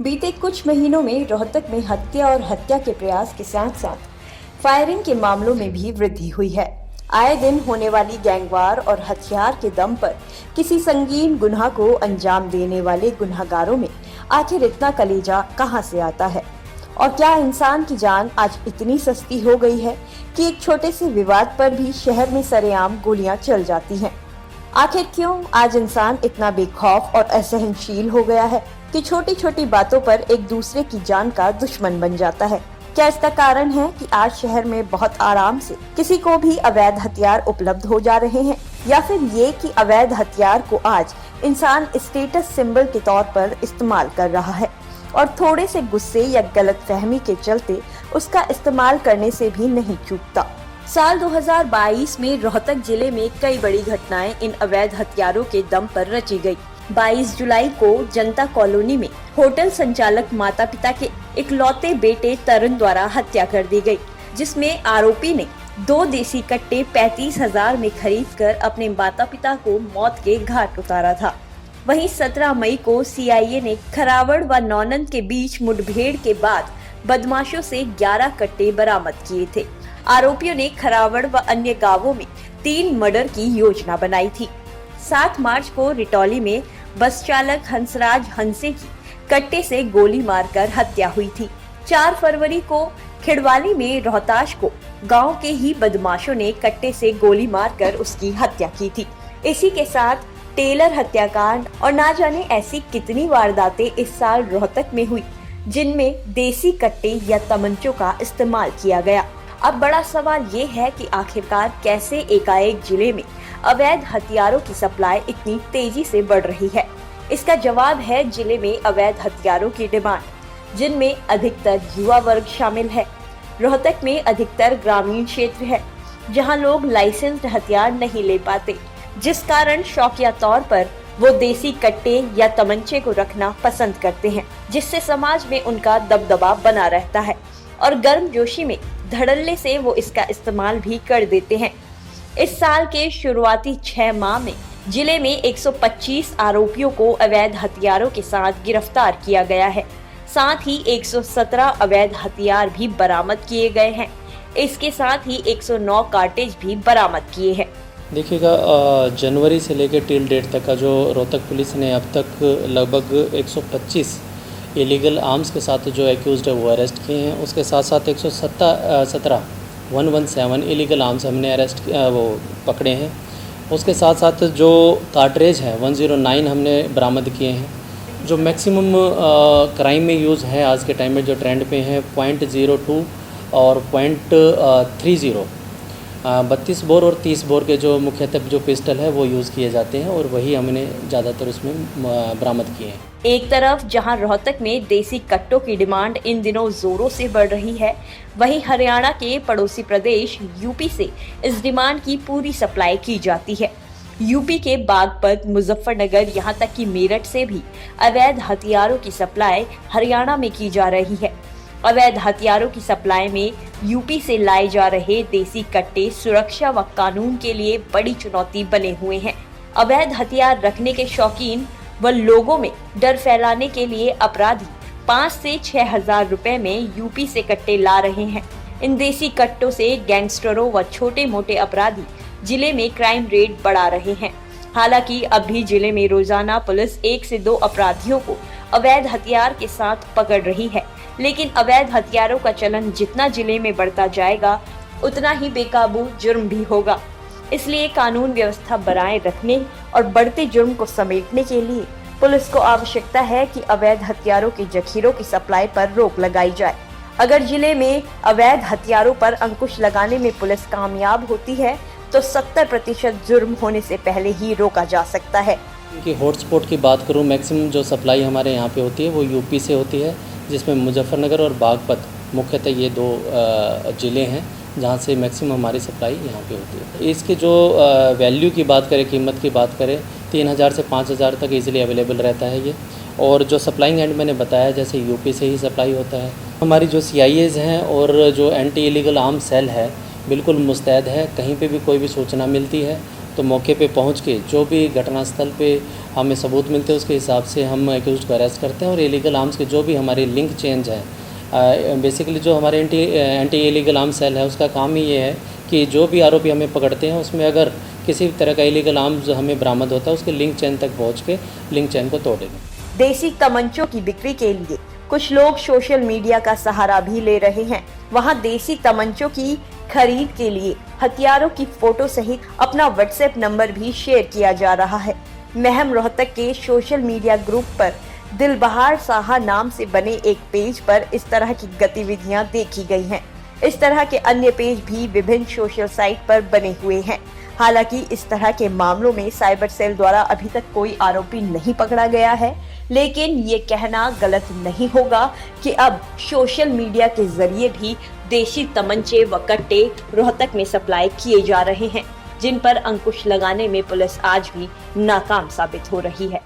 बीते कुछ महीनों में रोहतक में हत्या और हत्या के प्रयास के साथ साथ फायरिंग के मामलों में भी वृद्धि हुई है। आए दिन होने वाली गैंगवार और हथियार के दम पर किसी संगीन गुनाह को अंजाम देने वाले गुनहगारों में आखिर इतना कलेजा कहां से आता है? और क्या इंसान की जान आज इतनी सस्ती हो गई है कि एक छोटे से विवाद पर भी शहर में सरेआम गोलियां चल जाती हैं? आखिर क्यों आज इंसान इतना बेखौफ और असहनशील हो गया है कि छोटी छोटी बातों पर एक दूसरे की जान का दुश्मन बन जाता है? क्या इसका कारण है कि आज शहर में बहुत आराम से किसी को भी अवैध हथियार उपलब्ध हो जा रहे हैं, या फिर ये कि अवैध हथियार को आज इंसान स्टेटस सिंबल के तौर पर इस्तेमाल कर रहा है और थोड़े से गुस्से या गलतफहमी के चलते उसका इस्तेमाल करने से भी नहीं चूकता। साल 2022 में रोहतक जिले में कई बड़ी घटनाएं इन अवैध हथियारों के दम पर रची गई। 22 जुलाई को जनता कॉलोनी में होटल संचालक माता पिता के इकलौते बेटे तरुण द्वारा हत्या कर दी गई, जिसमें आरोपी ने 2 देसी कट्टे 35,000 में खरीदकर अपने माता पिता को मौत के घाट उतारा था। वहीं 17 मई को सीआईए ने खरावड़ व नौनंद के बीच मुठभेड़ के बाद बदमाशों से 11 कट्टे बरामद किए थे। आरोपियों ने खरावड़ व अन्य गांवों में 3 मर्डर की योजना बनाई थी। 7 मार्च को रिटौली में बस चालक हंसराज हंसे की कट्टे से गोली मारकर हत्या हुई थी। 4 फरवरी को खिड़वाली में रोहताश को गांव के ही बदमाशों ने कट्टे से गोली मारकर उसकी हत्या की थी। इसी के साथ टेलर हत्याकांड और ना जाने ऐसी कितनी वारदातें इस साल रोहतक में हुई, जिनमें देसी कट्टे या तमंचों का इस्तेमाल किया गया। अब बड़ा सवाल ये है कि आखिरकार कैसे एकाएक जिले में अवैध हथियारों की सप्लाई इतनी तेजी से बढ़ रही है? इसका जवाब है जिले में अवैध हथियारों की डिमांड, जिनमें अधिकतर युवा वर्ग शामिल है। रोहतक में अधिकतर ग्रामीण क्षेत्र है, जहां लोग लाइसेंस्ड हथियार नहीं ले पाते, जिस कारण शौकिया तौर पर वो देसी कट्टे या तमंचे को रखना पसंद करते हैं, जिससे समाज में उनका दबदबा बना रहता है और गर्मजोशी में धड़ल्ले से वो इसका इस्तेमाल भी कर देते हैं। इस साल के शुरुआती 6 माह में जिले में 125 आरोपियों को अवैध हथियारों के साथ गिरफ्तार किया गया है। साथ ही 117 अवैध हथियार भी बरामद किए गए हैं। इसके साथ ही 109 कार्टेज भी बरामद किए हैं। देखिएगा, जनवरी से लेकर टिल डेट तक का जो रोहतक पुलिस ने अब तक लगभग 125 इलीगल आर्म्स के साथ जो एक्यूज्ड है वो अरेस्ट किए हैं। उसके साथ साथ 117 इलीगल आर्म्स हमने वो पकड़े हैं। उसके साथ साथ जो कार्ट्रेज है 109 हमने बरामद किए हैं। जो मैक्सिमम क्राइम में यूज़ है आज के टाइम में जो ट्रेंड पे है 0.02 और 0.30 32 बोर और 30 बोर के जो मुख्यतः जो पिस्टल है वो यूज़ किए जाते हैं और वही हमने ज़्यादातर उसमें बरामद किए हैं। एक तरफ जहां रोहतक में देसी कट्टों की डिमांड इन दिनों जोरों से बढ़ रही है, वहीं हरियाणा के पड़ोसी प्रदेश यूपी से इस डिमांड की पूरी सप्लाई की जाती है। यूपी के बागपत, मुजफ्फरनगर, यहां तक कि मेरठ से भी अवैध हथियारों की सप्लाई हरियाणा में की जा रही है। अवैध हथियारों की सप्लाई में यूपी से लाए जा रहे देसी कट्टे सुरक्षा व कानून के लिए बड़ी चुनौती बने हुए हैं। अवैध हथियार रखने के शौकीन व लोगों में डर फैलाने के लिए अपराधी 5 से 6 हजार रुपए में यूपी से कट्टे ला रहे हैं। इन देसी कट्टों से गैंगस्टरों व छोटे मोटे अपराधी जिले में क्राइम रेट बढ़ा रहे हैं। हालांकि अब भी जिले में रोजाना पुलिस 1 से 2 अपराधियों को अवैध हथियार के साथ पकड़ रही है, लेकिन अवैध हथियारों का चलन जितना जिले में बढ़ता जाएगा उतना ही बेकाबू जुर्म भी होगा। इसलिए कानून व्यवस्था बनाए रखने और बढ़ते जुर्म को समेटने के लिए पुलिस को आवश्यकता है कि अवैध हथियारों के जखीरों की सप्लाई पर रोक लगाई जाए। अगर जिले में अवैध हथियारों पर अंकुश लगाने में पुलिस कामयाब होती है तो 70% जुर्म होने से पहले ही रोका जा सकता है। कि हॉटस्पॉट की बात करूं, मैक्सिमम जो सप्लाई हमारे यहाँ पे होती है वो यूपी से होती है, जिसमें मुजफ्फरनगर और बागपत मुख्यतः ये 2 ज़िले हैं जहाँ से मैक्सिमम हमारी सप्लाई यहाँ पे होती है। इसके जो वैल्यू की बात करें, कीमत की बात करें, 3,000 से 5,000 तक इजीली अवेलेबल रहता है ये। और जो सप्लाइंग एंड मैंने बताया जैसे यूपी से ही सप्लाई होता है। हमारी जो CIAs हैं और जो एंटी इलीगल आर्म सेल है बिल्कुल मुस्तैद है। कहीं पे भी कोई भी सूचना मिलती है तो मौके पे पहुंच के जो भी घटनास्थल पे हमें सबूत मिलते हैं उसके हिसाब से हम एक्यूज़्ड को अरेस्ट करते हैं। और इलीगल आर्म्स के जो भी हमारे लिंक चेंज है, बेसिकली जो हमारे एंटी इलीगल आर्म्स सेल है उसका काम ही ये है कि जो भी आरोपी हमें पकड़ते हैं उसमें अगर किसी भी तरह का इलीगल आर्म्स हमें बरामद होता है उसके लिंक चेन तक पहुँच के लिंक चेन को तोड़ेंगे। देसी तमंचों की बिक्री के लिए कुछ लोग सोशल मीडिया का सहारा भी ले रहे हैं। वहां देसी तमंचों की खरीद के लिए हथियारों की फोटो सहित अपना व्हाट्सएप नंबर भी शेयर किया जा रहा है। महम रोहतक के सोशल मीडिया ग्रुप पर दिलबहार साहा नाम से बने एक पेज पर इस तरह की गतिविधियां देखी गई हैं। इस तरह के अन्य पेज भी विभिन्न सोशल साइट पर बने हुए हैं। हालांकि इस तरह के मामलों में साइबर सेल द्वारा अभी तक कोई आरोपी नहीं पकड़ा गया है, लेकिन ये कहना गलत नहीं होगा कि अब सोशल मीडिया के जरिए भी देशी तमंचे व कट्टे रोहतक में सप्लाई किए जा रहे हैं, जिन पर अंकुश लगाने में पुलिस आज भी नाकाम साबित हो रही है।